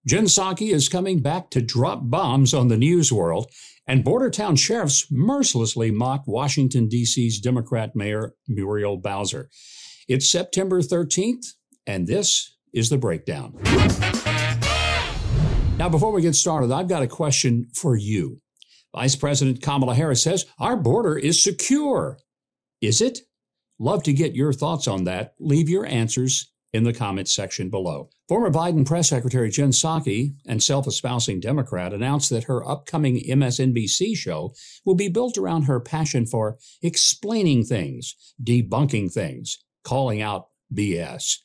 Jen Psaki is coming back to drop bombs on the news world, and border town sheriffs mercilessly mock Washington, D.C.'s Democrat Mayor Muriel Bowser. It's September 13th, and this is the breakdown. Now, before we get started, I've got a question for you. Vice President Kamala Harris says our border is secure. Is it? Love to get your thoughts on that. Leave your answers in the comments section below. Former Biden Press Secretary Jen Psaki, and self-espousing Democrat, announced that her upcoming MSNBC show will be built around her passion for explaining things, debunking things, calling out BS.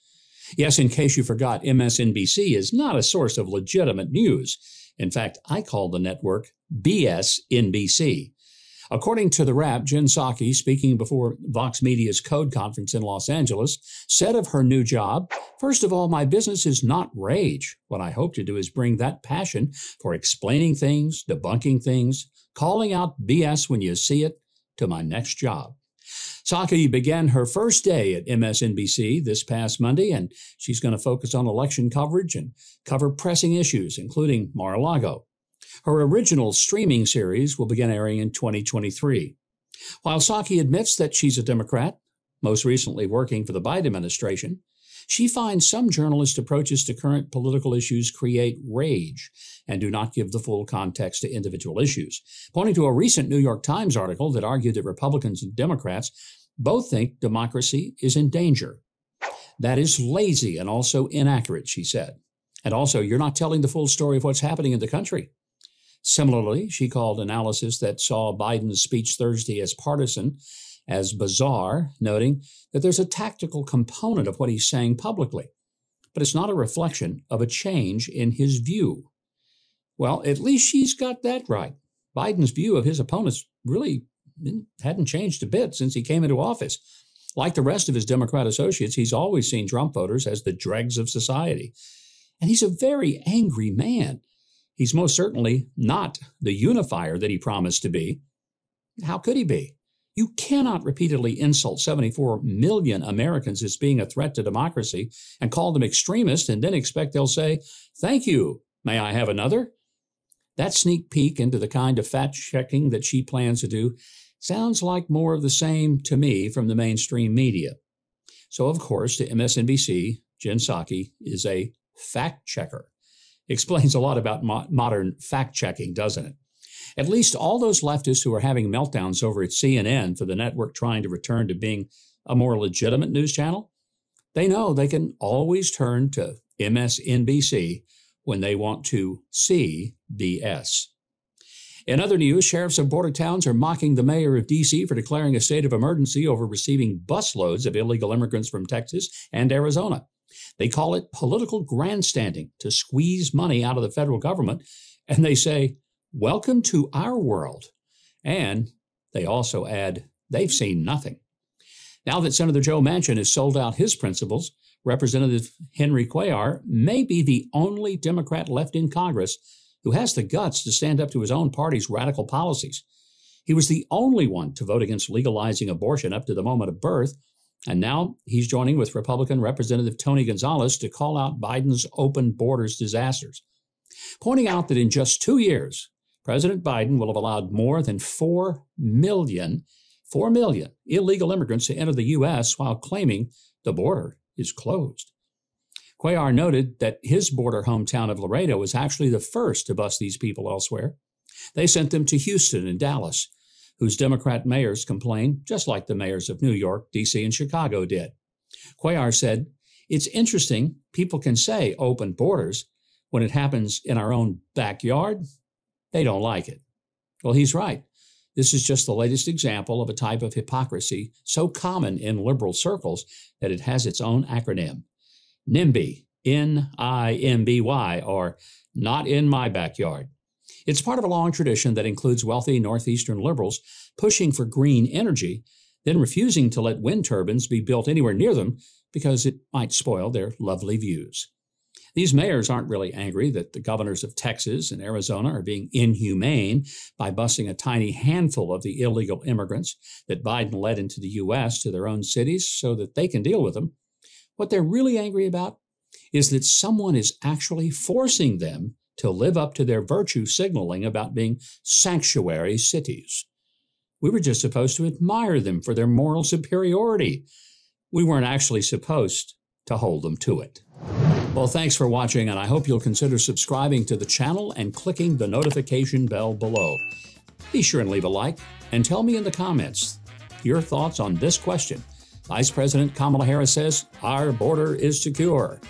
Yes, in case you forgot, MSNBC is not a source of legitimate news. In fact, I call the network BSNBC. According to the Wrap, Jen Psaki, speaking before Vox Media's Code Conference in Los Angeles, said of her new job, "First of all, my business is not rage. What I hope to do is bring that passion for explaining things, debunking things, calling out BS when you see it, to my next job." Psaki began her first day at MSNBC this past Monday, and she's going to focus on election coverage and cover pressing issues, including Mar-a-Lago. Her original streaming series will begin airing in 2023. While Psaki admits that she's a Democrat, most recently working for the Biden administration, she finds some journalist approaches to current political issues create rage and do not give the full context to individual issues, pointing to a recent New York Times article that argued that Republicans and Democrats both think democracy is in danger. That is lazy and also inaccurate, she said. And also, you're not telling the full story of what's happening in the country. Similarly, she called analysis that saw Biden's speech Thursday as partisan as bizarre, noting that there's a tactical component of what he's saying publicly, but it's not a reflection of a change in his view. Well, at least she's got that right. Biden's view of his opponents really hadn't changed a bit since he came into office. Like the rest of his Democrat associates, he's always seen Trump voters as the dregs of society. And he's a very angry man. He's most certainly not the unifier that he promised to be. How could he be? You cannot repeatedly insult 74 million Americans as being a threat to democracy and call them extremists and then expect they'll say, "Thank you. May I have another?" That sneak peek into the kind of fact-checking that she plans to do sounds like more of the same to me from the mainstream media. So, of course, to MSNBC, Jen Psaki is a fact-checker. Explains a lot about modern fact-checking, doesn't it? At least all those leftists who are having meltdowns over at CNN for the network trying to return to being a more legitimate news channel, they know they can always turn to MSNBC when they want to see BS. In other news, sheriffs of border towns are mocking the mayor of D.C. for declaring a state of emergency over receiving busloads of illegal immigrants from Texas and Arizona. They call it political grandstanding to squeeze money out of the federal government, and they say, "Welcome to our world." And they also add, they've seen nothing. Now that Senator Joe Manchin has sold out his principles, Representative Henry Cuellar may be the only Democrat left in Congress who has the guts to stand up to his own party's radical policies. He was the only one to vote against legalizing abortion up to the moment of birth, and now he's joining with Republican Representative Tony Gonzalez to call out Biden's open borders disasters, pointing out that in just 2 years, President Biden will have allowed more than 4 million illegal immigrants to enter the U.S. while claiming the border is closed. Cuellar noted that his border hometown of Laredo was actually the first to bus these people elsewhere. They sent them to Houston and Dallas, whose Democrat mayors complained, just like the mayors of New York, D.C., and Chicago did. Cuellar said, "It's interesting people can say open borders when it happens in our own backyard. They don't like it." Well, he's right. This is just the latest example of a type of hypocrisy so common in liberal circles that it has its own acronym. NIMBY, N-I-M-B-Y, or not in my backyard. It's part of a long tradition that includes wealthy Northeastern liberals pushing for green energy, then refusing to let wind turbines be built anywhere near them because it might spoil their lovely views. These mayors aren't really angry that the governors of Texas and Arizona are being inhumane by busing a tiny handful of the illegal immigrants that Biden led into the U.S. to their own cities so that they can deal with them. What they're really angry about is that someone is actually forcing them to live up to their virtue signaling about being sanctuary cities. We were just supposed to admire them for their moral superiority. We weren't actually supposed to hold them to it. Well, thanks for watching, and I hope you'll consider subscribing to the channel and clicking the notification bell below. Be sure and leave a like, and tell me in the comments your thoughts on this question. Vice President Kamala Harris says our border is secure.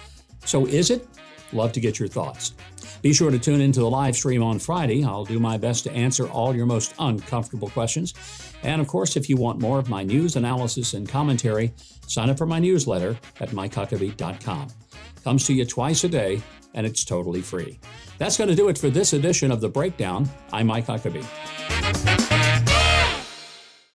So is it? Love to get your thoughts. Be sure to tune into the live stream on Friday. I'll do my best to answer all your most uncomfortable questions. And of course, if you want more of my news, analysis, and commentary, sign up for my newsletter at MikeHuckabee.com. Comes to you twice a day, and it's totally free. That's going to do it for this edition of The Breakdown. I'm Mike Huckabee.